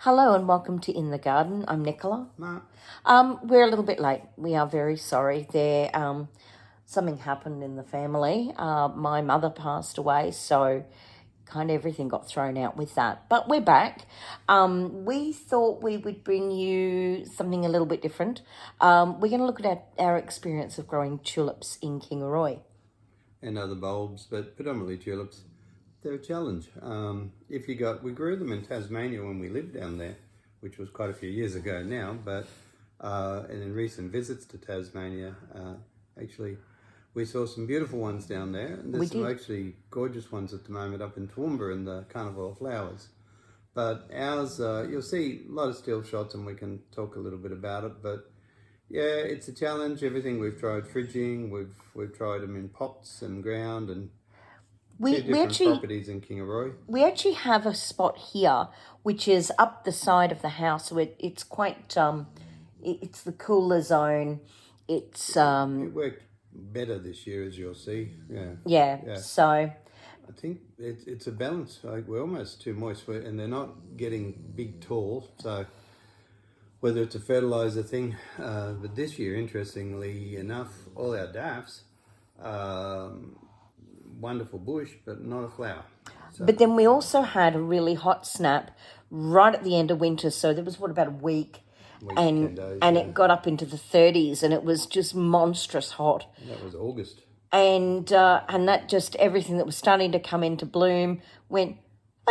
Hello and welcome to In the Garden. I'm Nicola. Mark. We're a little bit late. We are very sorry. Something happened in the family. My mother passed away, so kind of everything got thrown out with that. But we're back. We thought we would bring you something a little bit different. We're going to look at our experience of growing tulips in Kingaroy. And other bulbs, but predominantly tulips. They're a challenge. We grew them in Tasmania when we lived down there, which was quite a few years ago now, but and in recent visits to Tasmania, actually, we saw some beautiful ones down there, and there's some actually gorgeous ones at the moment up in Toowoomba in the Carnival of Flowers. But ours, you'll see a lot of still shots, and we can talk a little bit about it, but yeah, it's a challenge. Everything we've tried fridging, we've tried them in pots and ground, and two different properties in Kingaroy. We actually have a spot here, which is up the side of the house. So it's quite, it's the cooler zone. It worked better this year, as you'll see. Yeah. So I think it's a balance. Like, we're almost too moist, and they're not getting big, tall. So whether it's a fertilizer thing, but this year, interestingly enough, all our daffs, wonderful bush, but not a flower. So. But then we also had a really hot snap right at the end of winter. So there was about a week, 10 days, it got up into the 30s, and it was just monstrous hot. And that was August. And that just everything that was starting to come into bloom went,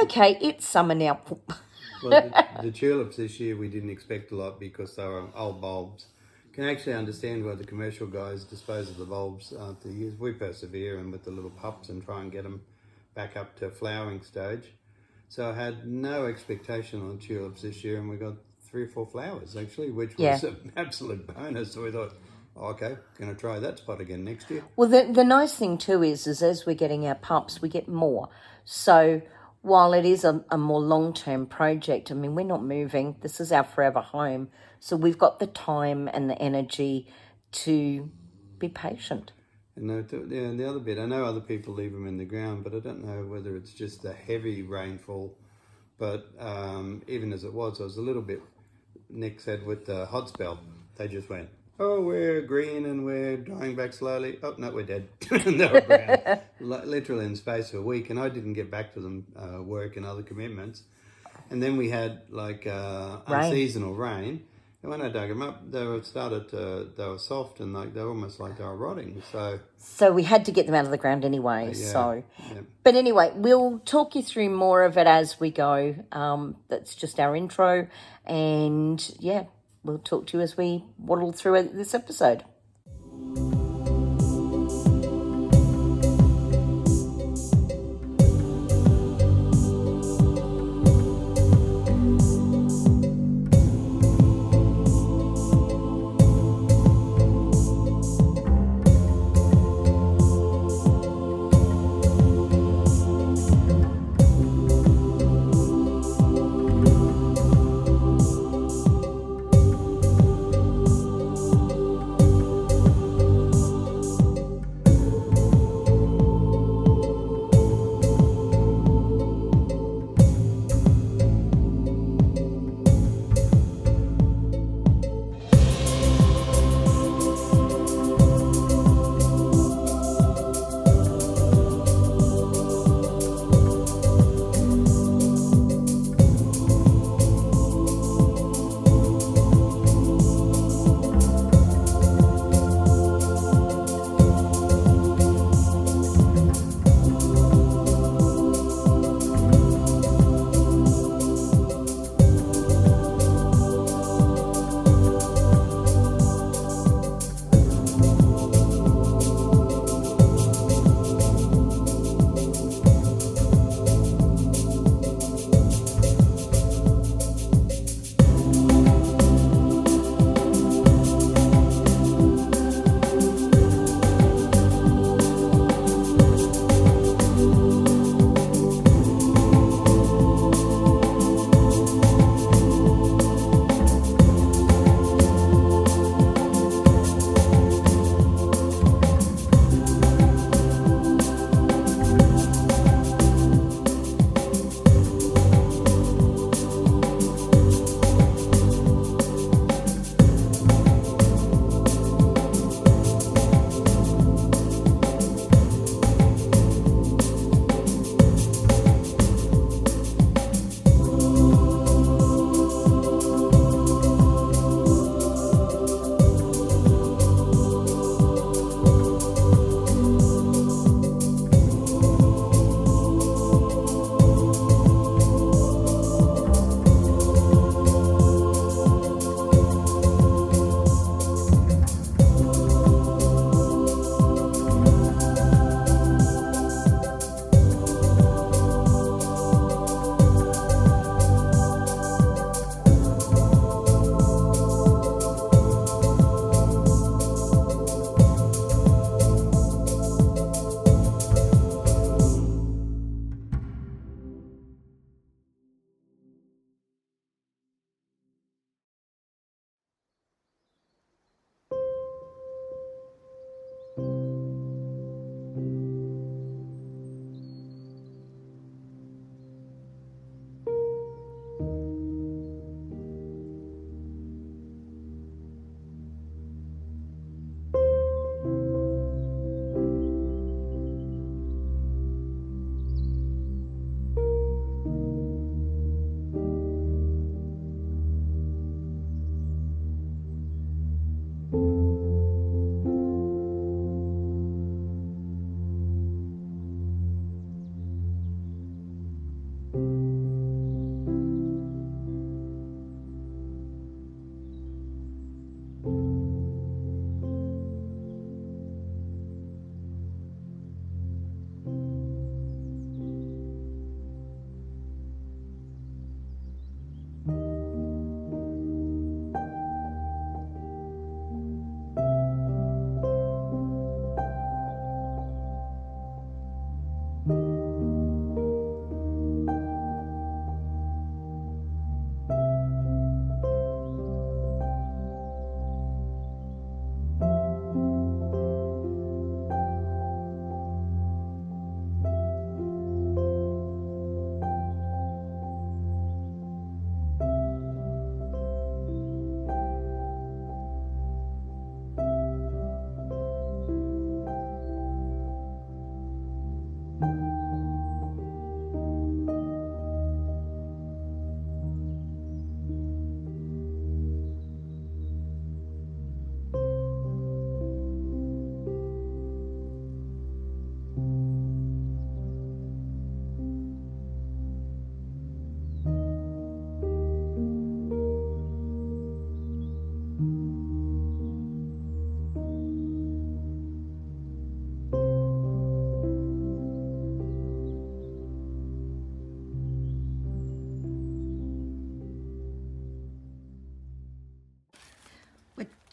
okay, it's summer now. Well, the tulips this year we didn't expect a lot because they were old bulbs. Can actually understand why the commercial guys dispose of the bulbs after years. We persevere and with the little pups and try and get them back up to flowering stage. So I had no expectation on tulips this year, and we got 3 or 4 flowers actually, which was an absolute bonus. So we thought, okay, going to try that spot again next year. Well, the nice thing too is as we're getting our pups, we get more. So while it is a more long-term project, I mean, we're not moving. This is our forever home. So we've got the time and the energy to be patient. And the other bit, I know other people leave them in the ground, but I don't know whether it's just the heavy rainfall. But even as it was, I was a little bit, Nick said, with the hot spell, they just went, oh, we're green and we're dying back slowly. Oh, no, we're dead. They were brown, literally in space of a week. And I didn't get back to them, work and other commitments. And then we had unseasonal rain. And when I dug them up, they were soft and they were almost like they were rotting. So we had to get them out of the ground anyway. But anyway, we'll talk you through more of it as we go. That's just our intro. And yeah, we'll talk to you as we waddle through this episode.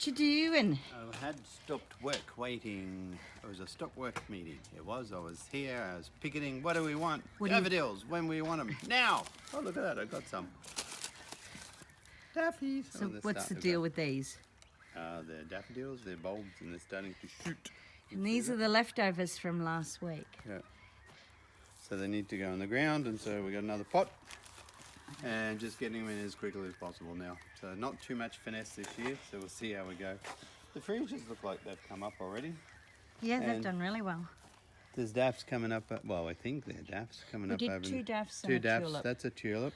you doing? I had stopped work waiting. It was a stop work meeting. It was. I was here. I was picketing. What do we want? Daffodils. When we want them. Now. Oh, look at that. I got some. Daffies. So what's the deal with these? They're daffodils. They're bulbs and they're starting to shoot. And these are the leftovers from last week. Yeah. So they need to go in the ground, and so we got another pot. And just getting them in as quickly as possible now. So not too much finesse this year, so we'll see how we go. The freesias look like they've come up already. Yeah, they've done really well. There's daffs coming up, well, I think they're daffs coming up over... We did two daffs and two a daffs, tulip. that's a tulip.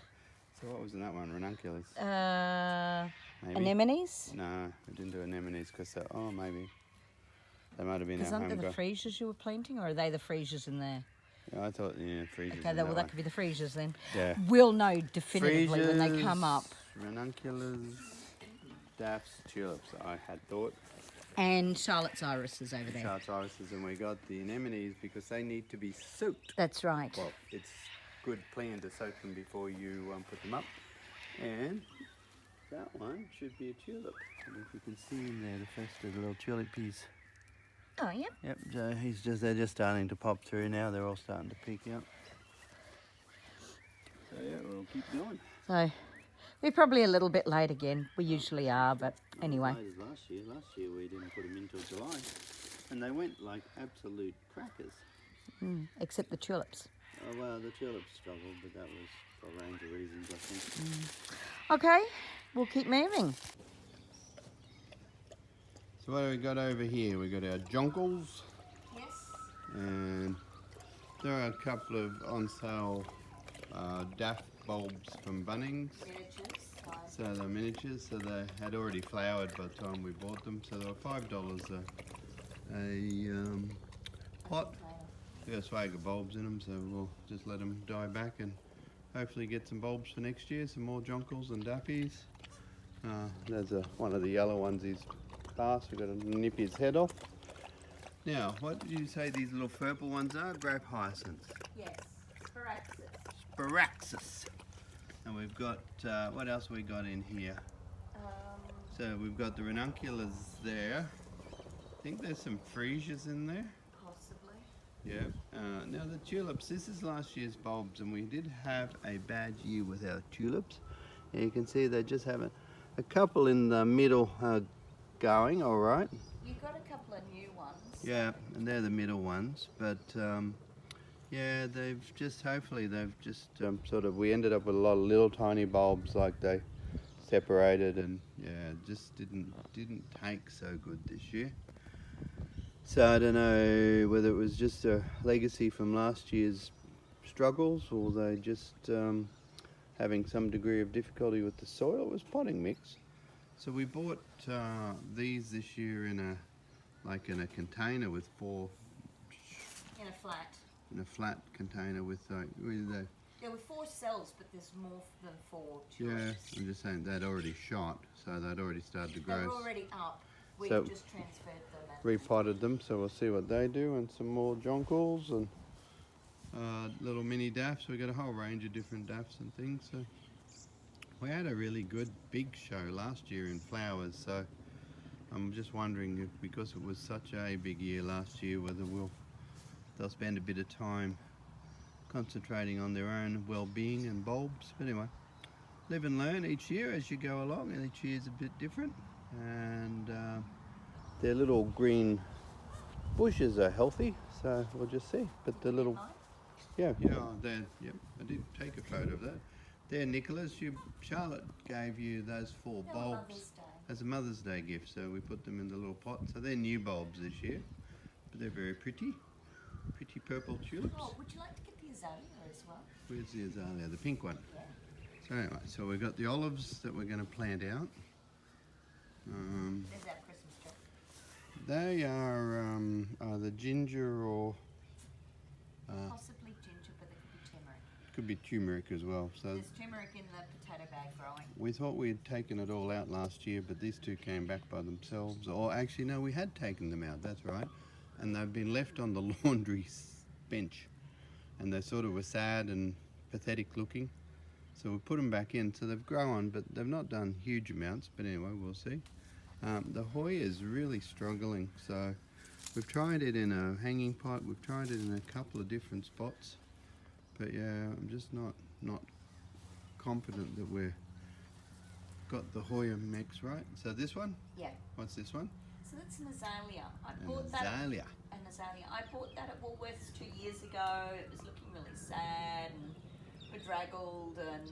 So what was in that one, ranunculus? Maybe? Anemones? No, we didn't do anemones because, oh, maybe. They might have been Because our aren't they the home freesias you were planting, or are they the freesias in there? I thought, yeah, freesias. Okay, well, that could be the freesias then. Yeah. We'll know definitively when they come up. Ranunculus, daffs, tulips, I had thought. And Charlotte's irises over there. Charlotte's irises, and we got the anemones because they need to be soaked. That's right. Well, it's good plan to soak them before you put them up. And that one should be a tulip. And if you can see in there, the first of the little tulipies. Oh, yeah. Yep, so they're just starting to pop through now. They're all starting to peek out. So yeah, we'll keep going. So we're probably a little bit late again. We usually are, but anyway. Late as last year. Last year we didn't put them in till July. And they went like absolute crackers. Except the tulips. Oh, well, the tulips struggled, but that was for a range of reasons, I think. Okay, we'll keep moving. So what do we got over here? We got our jonquils. Yes. And there are a couple of on sale daff bulbs from Bunnings. Miniatures. So they're miniatures, so they had already flowered by the time we bought them. So they were $5 a pot. We got a swag of bulbs in them, so we'll just let them die back and hopefully get some bulbs for next year, some more jonquils and daffies. There's one of the yellow ones he's passed. We've got to nip his head off. Now, what did you say these little purple ones are? Grape hyacinths. Yes, Sparaxis. Sparaxis. And we've got, what else we got in here? So we've got the ranunculus there. I think there's some freesias in there. Possibly. Yeah. Now the tulips, this is last year's bulbs, and we did have a bad year with our tulips. And you can see they just have a couple in the middle going all right. You've got a couple of new ones. Yeah, and they're the middle ones, but yeah, hopefully they've just sort of, we ended up with a lot of little tiny bulbs, like they separated, and yeah, just didn't take so good this year. So I don't know whether it was just a legacy from last year's struggles, or they just having some degree of difficulty with the soil. It was potting mix. So we bought these this year in a container with four. In a flat. In a flat container with like, There were 4 cells, but there's more than 4 yeah, tulips. I'm just saying they'd already shot, so they'd already started to grow. They were already up. We So just transferred them. repotted them, so we'll see what they do, and some more jonquils and little mini daffs. We got a whole range of different daffs and things. So we had a really good big show last year in flowers, so I'm just wondering if, because it was such a big year last year, whether they'll spend a bit of time concentrating on their own well-being and bulbs. But anyway, live and learn each year as you go along, and each year's a bit different. And their little green bushes are healthy, so we'll just see. But the little, yeah, I did take a photo of that. There, Nicholas, Charlotte gave you those 4 bulbs as a Mother's Day gift, so we put them in the little pot. So they're new bulbs this year, but they're very pretty purple tulips. Oh, would you like to get the azalea as well? Where's the azalea? The pink one. Yeah. So anyway, so we've got the olives that we're going to plant out. There's our Christmas tree. They are either ginger or Possibly ginger, but it could be turmeric. could be turmeric as well. So There's turmeric in the potato bag growing. we thought we had taken it all out last year, but these 2 came back by themselves. Or actually, no, we had taken them out, that's right. And they've been left on the laundry bench. And they sort of were sad and pathetic looking. So we put them back in. So they've grown, but they've not done huge amounts. But anyway, we'll see. The Hoya is really struggling, so we've tried it in a hanging pot, we've tried it in a couple of different spots, but yeah, I'm just not confident that we've got the Hoya mix right. So this one? Yeah. What's this one? So that's an azalea. Azalea. An azalea. I bought that at Woolworths 2 years ago. It was looking really sad and bedraggled, and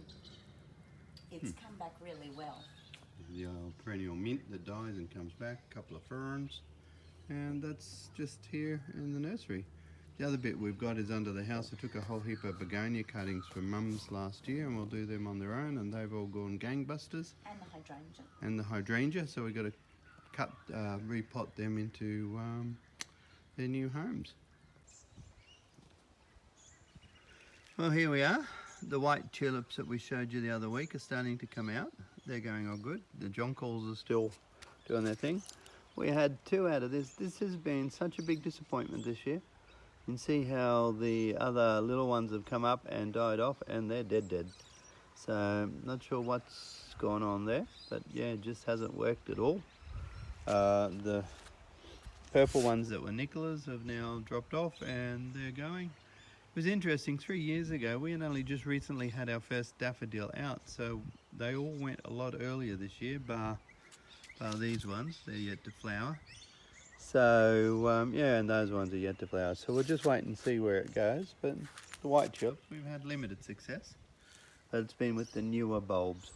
it's come back really well. The old perennial mint that dies and comes back, a couple of ferns, and that's just here in the nursery. The other bit we've got is under the house. I took a whole heap of begonia cuttings from Mum's last year, and we'll do them on their own, and they've all gone gangbusters. And the hydrangea. And the hydrangea, so we've got to repot them into their new homes. Well, here we are. The white tulips that we showed you the other week are starting to come out. They're going all good. The jonquils are still doing their thing. We had 2 out of this. This has been such a big disappointment this year. You can see how the other little ones have come up and died off, and they're dead. So not sure what's going on there, but yeah, it just hasn't worked at all. The purple ones that were Nicola's have now dropped off, and they're going. It was interesting, 3 years ago we had only just recently had our first daffodil out, so they all went a lot earlier this year, bar these ones. They're yet to flower. So yeah, and those ones are yet to flower, so we'll just wait and see where it goes. But the white tulips, we've had limited success, but it's been with the newer bulbs,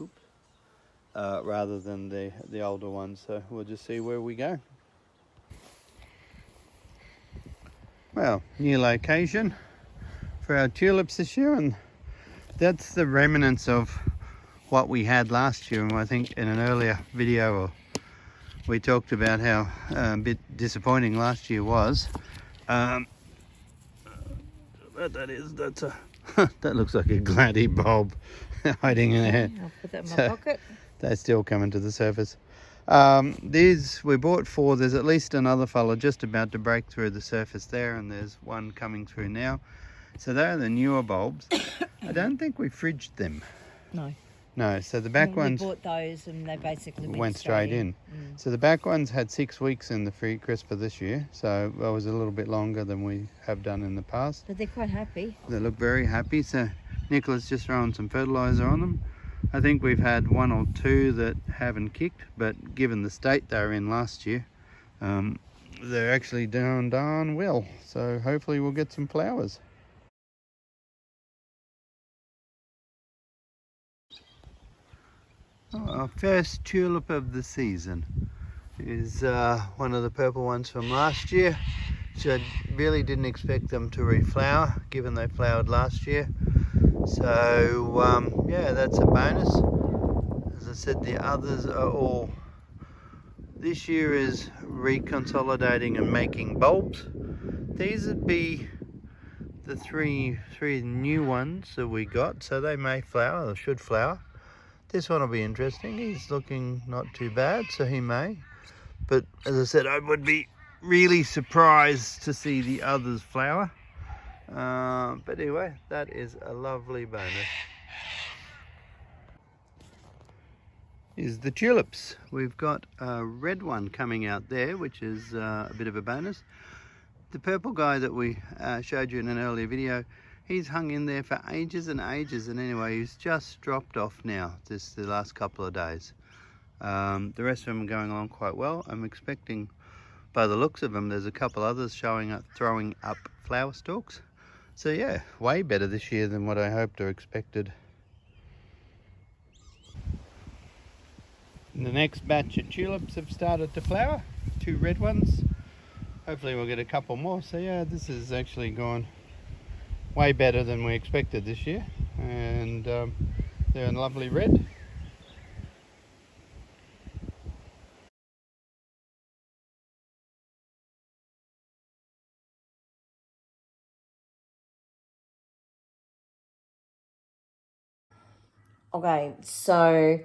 rather than the older ones, so we'll just see where we go. Well, new location for our tulips this year, and that's the remnants of what we had last year. And I think in an earlier video we talked about how a bit disappointing last year was. But that's a that looks like a gladdy bulb hiding in there. I'll put that in my pocket. They're still coming to the surface. These we bought 4. There's at least another fella just about to break through the surface there, and there's one coming through now. So they're the newer bulbs. I don't think we fridged them. No, so the back ones... We bought those and they basically went straight in. So the back ones had 6 weeks in the free crisper this year, so that was a little bit longer than we have done in the past. But they're quite happy. They look very happy, so Nicola's just throwing some fertiliser on them. I think we've had 1 or 2 that haven't kicked, but given the state they were in last year, they're actually doing darn well. So hopefully we'll get some flowers. Our first tulip of the season is one of the purple ones from last year. So I really didn't expect them to reflower, given they flowered last year. So yeah, that's a bonus. As I said, the others are all, this year is reconsolidating and making bulbs. These would be the three new ones that we got, so they may flower, or should flower. This one will be interesting. He's looking not too bad, so he may. But as I said, I would be really surprised to see the others flower. But anyway, that is a lovely bonus. Is the tulips. We've got a red one coming out there, which is a bit of a bonus. The purple guy that we showed you in an earlier video, he's hung in there for ages and ages, and anyway, he's just dropped off now, just the last couple of days. The rest of them are going along quite well. I'm expecting, by the looks of them, there's a couple others showing up, throwing up flower stalks. So yeah, way better this year than what I hoped or expected. The next batch of tulips have started to flower, 2 red ones. Hopefully we'll get a couple more. So yeah, this has actually gone way better than we expected this year, and they're in lovely red. Okay, so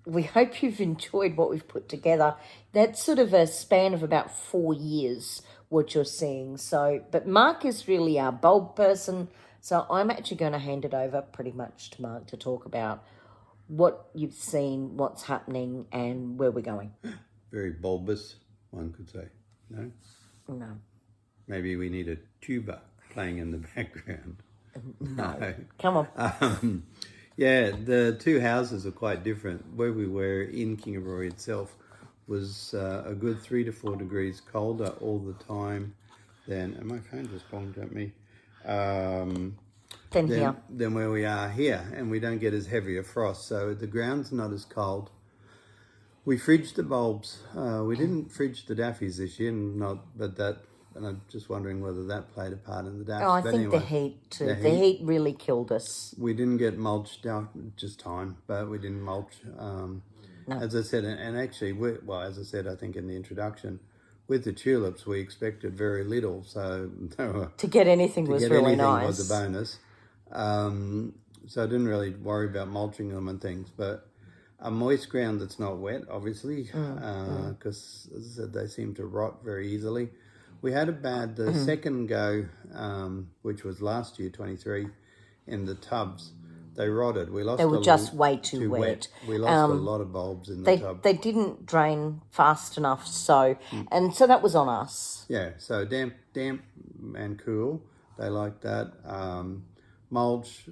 we hope you've enjoyed what we've put together. That's sort of a span of about 4 years, what you're seeing. So, but Mark is really our bulb person, so I'm actually going to hand it over pretty much to Mark to talk about what you've seen, what's happening, and where we're going. Very bulbous, one could say. No? No. Maybe we need a tuba playing in the background. No. Come on. Yeah, the two houses are quite different. Where we were in Kingaroy itself was a good 3 to 4 degrees colder all the time than, and my phone just bonked at me, than where we are here, and we don't get as heavy a frost, so the ground's not as cold. We fridged the bulbs. We didn't fridge the daffies this year, and I'm just wondering whether that played a part in the daffies. Oh, I think anyway, the heat too. The heat really killed us. We didn't get mulched down, just time, but we didn't mulch. No. As I said, and actually, as I said, I think in the introduction, with the tulips, we expected very little, so to get anything was really nice. Was a bonus. So I didn't really worry about mulching them and things, but a moist ground that's not wet, obviously, because as I said, they seem to rot very easily. We had the second go, which was last year, 23, in the tubs. They rotted. They were just way too wet. We lost a lot of bulbs in the tub. They didn't drain fast enough, so that was on us. Yeah, so damp and cool. They like that. Mulch.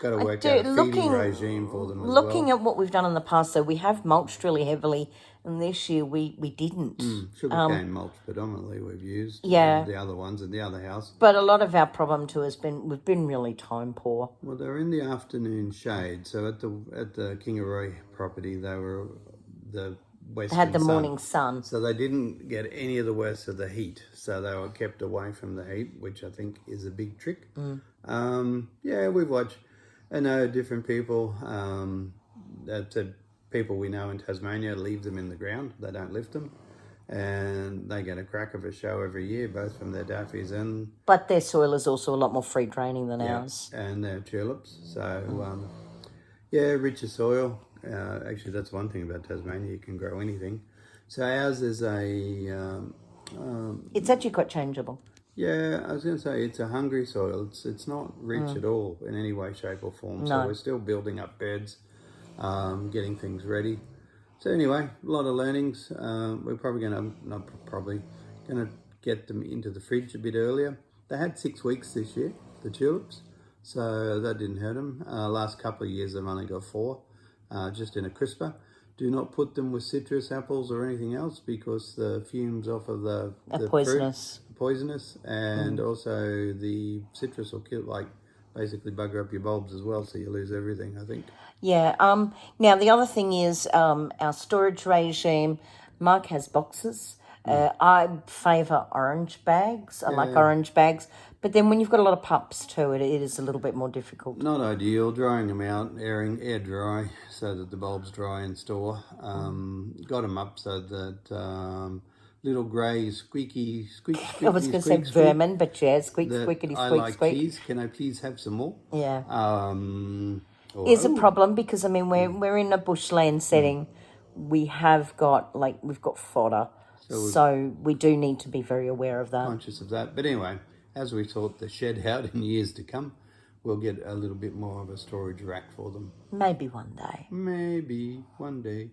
Got to work out a feeding regime for them as well. Looking at what we've done in the past, though, we have mulched really heavily, and this year we didn't. Sugarcane mulch predominantly we've used. Yeah. The other ones in the other house. But a lot of our problem too has been we've been really time poor. Well, they're in the afternoon shade. So at the Kingaroy property, they were the western had the sun. morning sun. So they didn't get any of the worst of the heat. So they were kept away from the heat, which I think is a big trick. Yeah, we've watched. I know different people, people we know in Tasmania leave them in the ground. They don't lift them. And they get a crack of a show every year, both from their daffies and... But their soil is also a lot more free draining than ours. And their tulips. So, richer soil. Actually, that's one thing about Tasmania. You can grow anything. So ours is it's actually quite changeable. Yeah, I was going to say it's a hungry soil. It's not rich at all in any way, shape or form. No. So we're still building up beds, getting things ready. So anyway, a lot of learnings. We're probably going to get them into the fridge a bit earlier. They had 6 weeks this year, the tulips, so that didn't hurt them. Last couple of years they've only got 4, just in a crisper. Do not put them with citrus apples or anything else because the fumes off of the poisonous. Fruit, poisonous, and also the citrus will basically bugger up your bulbs as well, so you lose everything, I think. Yeah. Now the other thing is our storage regime. Mark has boxes. I favour orange bags. I like orange bags. But then when you've got a lot of pups too, it is a little bit more difficult. Not ideal. Drying them out, air dry, so that the bulbs dry and store. Got them up so that little grey squeaky. I was going to say vermin, but yeah, squeakity. I like peas. Can I please have some more? Yeah. Is a problem because we're in a bushland setting. We've got fodder, so we do need to be very aware of that. Conscious of that, but anyway. As we sort the shed out in years to come, we'll get a little bit more of a storage rack for them. Maybe one day.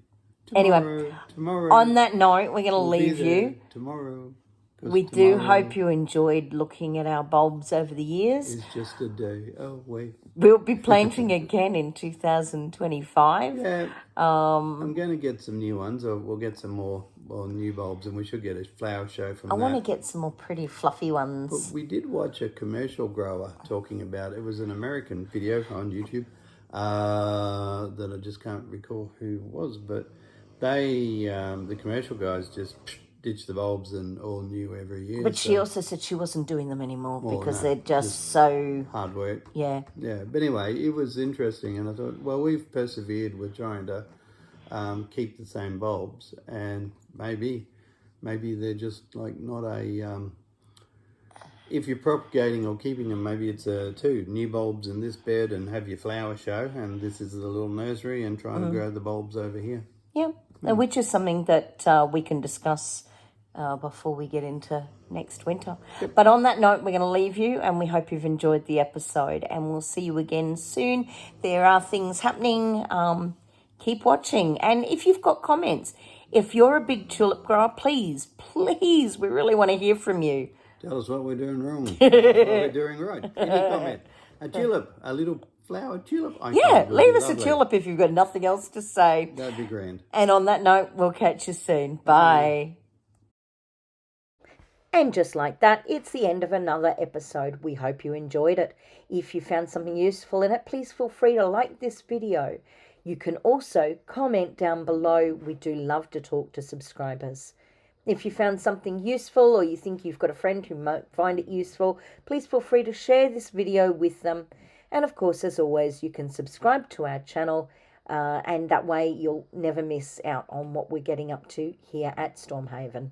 Tomorrow. On that note, we're going to leave you. Tomorrow. We do hope you enjoyed looking at our bulbs over the years. It's just a day away. We'll be planting again in 2025. Yeah. I'm going to get some new ones, or we'll get some more new bulbs, and we should get a flower show from that. I want to get some more pretty fluffy ones. But we did watch a commercial grower talking about it. It was an American video on YouTube that I just can't recall who it was, but they, the commercial guys just ditch the bulbs and all new every year. But she also said she wasn't doing them anymore because they're just so... hard work. Yeah. Yeah, but anyway, it was interesting, and I thought, well, we've persevered with trying to keep the same bulbs, and maybe they're just not a... if you're propagating or keeping them, maybe it's 2 new bulbs in this bed and have your flower show, and this is the little nursery, and trying to grow the bulbs over here. Yeah, which is something that we can discuss before we get into next winter. But on that note, we're going to leave you, and we hope you've enjoyed the episode, and we'll see you again soon. There are things happening. Keep watching. And if you've got comments, if you're a big tulip grower, please, we really want to hear from you. Tell us what we're doing wrong, what we're doing right. Any comment. A tulip, a little flower tulip. Leave us a tulip if you've got nothing else to say. That'd be grand. And on that note, we'll catch you soon. Bye. And just like that, it's the end of another episode. We hope you enjoyed it. If you found something useful in it, please feel free to like this video. You can also comment down below. We do love to talk to subscribers. If you found something useful, or you think you've got a friend who might find it useful, please feel free to share this video with them. And of course, as always, you can subscribe to our channel, and that way you'll never miss out on what we're getting up to here at Stormhaven.